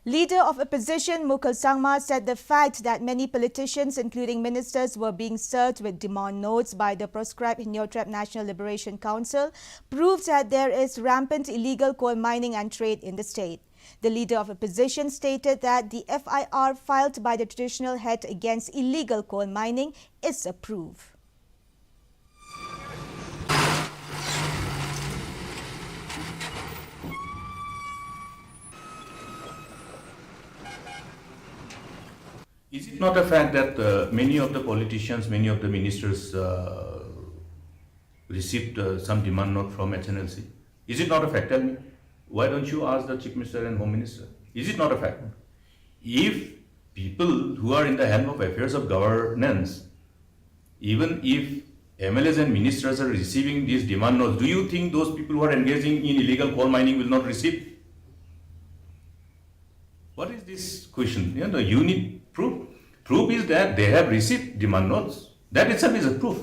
Leader of opposition Mukul Sangma said the fact that many politicians, including ministers, were being served with demand notes by the proscribed Hinyotrap National Liberation Council proves that there is rampant illegal coal mining and trade in the state. The leader of opposition stated that the FIR filed by the traditional head against illegal coal mining is a proof. Is it not a fact that many of the politicians, many of the ministers received some demand note from HNLC? Is it not a fact? Tell me. Why don't you ask the Chief Minister and Home Minister? Is it not a fact? If people who are in the helm of affairs of governance, even if MLAs and ministers are receiving these demand notes, do you think those people who are engaging in illegal coal mining will not receive? What is this question? You need proof. Proof is that they have received demand notes. That itself is a proof.